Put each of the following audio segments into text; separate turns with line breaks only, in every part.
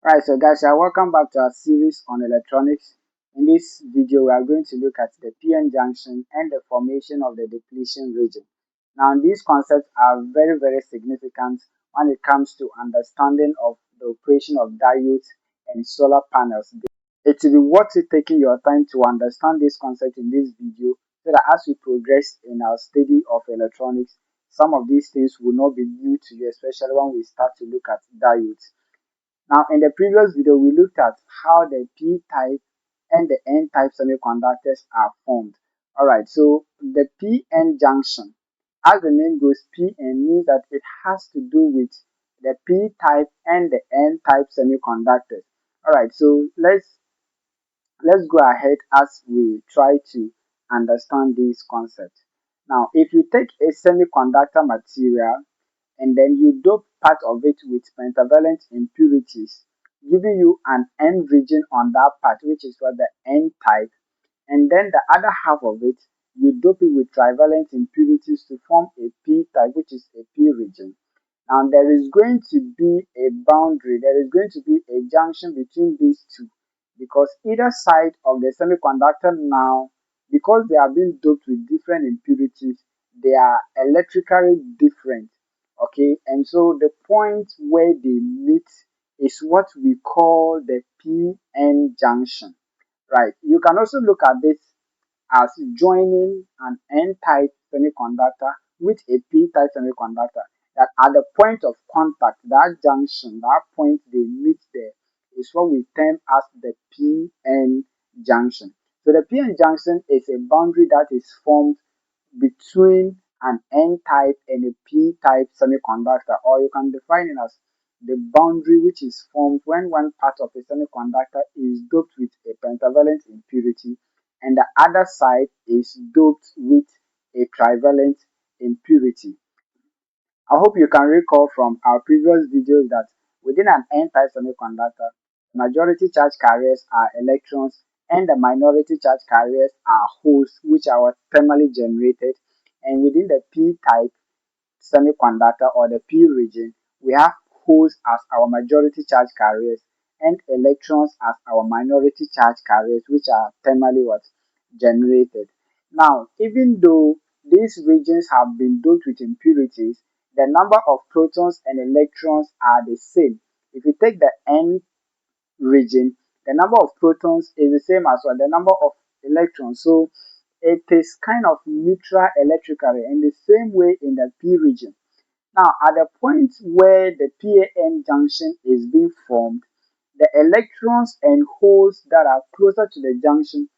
Right, so guys, welcome back to our series on electronics. In this video, we are going to look at the PN junction and the formation of the depletion region. Now, these concepts are very significant when it comes to understanding of the operation of diodes and solar panels. It will be worth it taking your time to understand this concept in this video so that as we progress in our study of electronics, some of these things will not be new to you, especially when we start to look at diodes. Now, in the previous video, we looked at how the p-type and the n-type semiconductors are formed. Alright, so the PN junction, as the name goes, PN means that it has to do with the p-type and the n-type semiconductors. Alright, so let's go ahead as we try to understand this concept. Now, if you take a semiconductor material and then you dope part of it with pentavalent impurities, giving you an N region on that part, which is what the N type, and then the other half of it, you dope it with trivalent impurities to form a P type, which is a P region. Now there is going to be a boundary, there is going to be a junction between these two because either side of the semiconductor now, because they are being doped with different impurities, they are electrically different. Okay, and so the point where they meet is what we call the PN junction. Right. You can also look at this as joining an N-type semiconductor with a P-type semiconductor. That at the point of contact, that junction, that point they meet there, is what we term as the PN junction. So the PN junction is a boundary that is formed between an N-type and a P-type semiconductor, or you can define it as the boundary which is formed when one part of a semiconductor is doped with a pentavalent impurity and the other side is doped with a trivalent impurity. I hope you can recall from our previous videos that within an N-type semiconductor, majority charge carriers are electrons and the minority charge carriers are holes which are thermally generated. And within the P-type semiconductor or the P region, we have holes as our majority charge carriers and electrons as our minority charge carriers, which are thermally generated. Now, even though these regions have been doped with impurities, the number of protons and electrons are the same. If you take the N region, the number of protons is the same as well, the number of electrons. So it is kind of neutral electrically in the same way in the P region. Now, at the point where the PN junction is being formed, the electrons and holes that are closer to the junction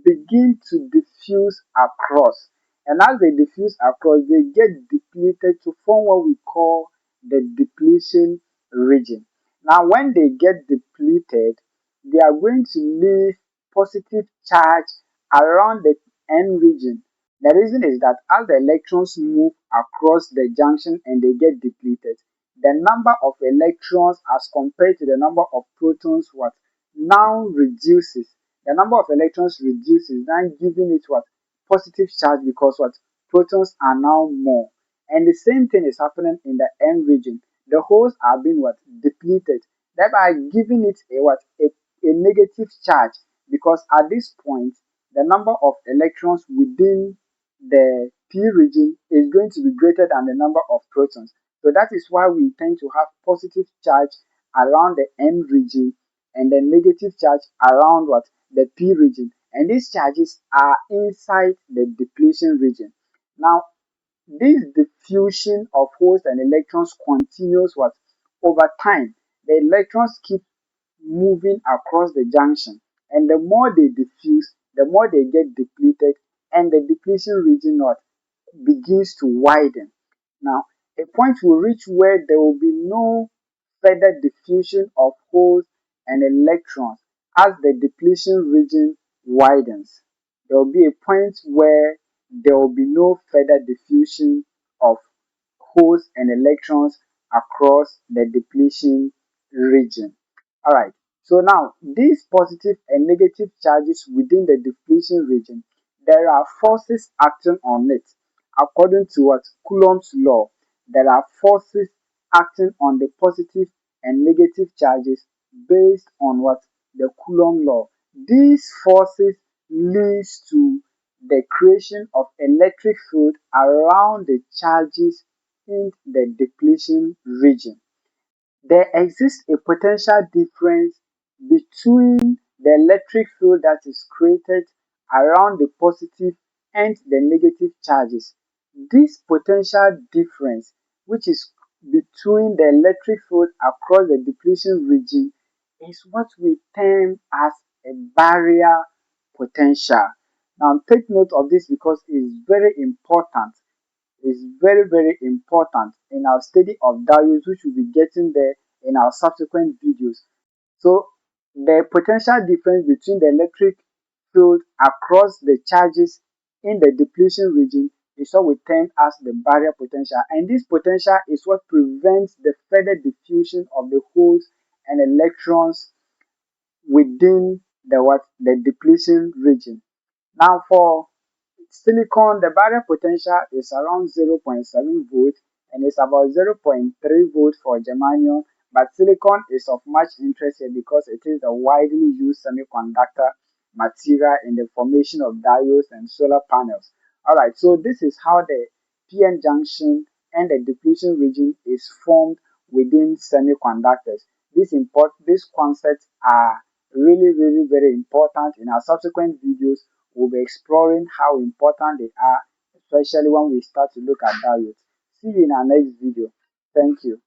begin to diffuse across. And as they diffuse across, they get depleted to form what we call the depletion region. Now, when they get depleted, they are going to leave positive charge around the N region. The reason is that as the electrons move across the junction and they get depleted, the number of electrons as compared to the number of protons what now reduces. The number of electrons reduces, now giving it what positive charge because what protons are now more. And the same thing is happening in the N region. The holes are being what depleted, thereby giving it a negative charge because at this point the number of electrons within the P region is going to be greater than the number of protons. So that is why we tend to have positive charge around the N region and the negative charge around what the P region. And these charges are inside the depletion region. Now, this diffusion of holes and electrons continues what over time. The electrons keep moving across the junction, and the more they diffuse, the more they get depleted, and the depletion region what begins to widen. Now, a point will reach where there will be no further diffusion of holes and electrons as the depletion region widens. There will be a point where there will be no further diffusion of holes and electrons across the depletion region. Alright, so now these positive and negative charges within the depletion region, there are forces acting on it. According to what Coulomb's law, there are forces acting on the positive and negative charges based on what? The Coulomb law. These forces leads to the creation of electric field around the charges in the depletion region. There exists a potential difference between the electric field that is created around the positive and the negative charges. This potential difference, which is between the electric field across the depletion region, is what we term as a barrier potential. Now, take note of this because it is very important. Is very, very important in our study of diodes, which we'll be getting there in our subsequent videos. So the potential difference between the electric field across the charges in the depletion region is what we term as the barrier potential, and this potential is what prevents the further diffusion of the holes and electrons within the depletion region. Now for silicon, the barrier potential is around 0.7 volt and it's about 0.3 volt for germanium. But silicon is of much interest here because it is a widely used semiconductor material in the formation of diodes and solar panels. Alright, so this is how the PN junction and the depletion region is formed within semiconductors. These concepts are really, really very important. In our subsequent videos, we'll be exploring how important they are, especially when we start to look at diodes. See you in our next video. Thank you.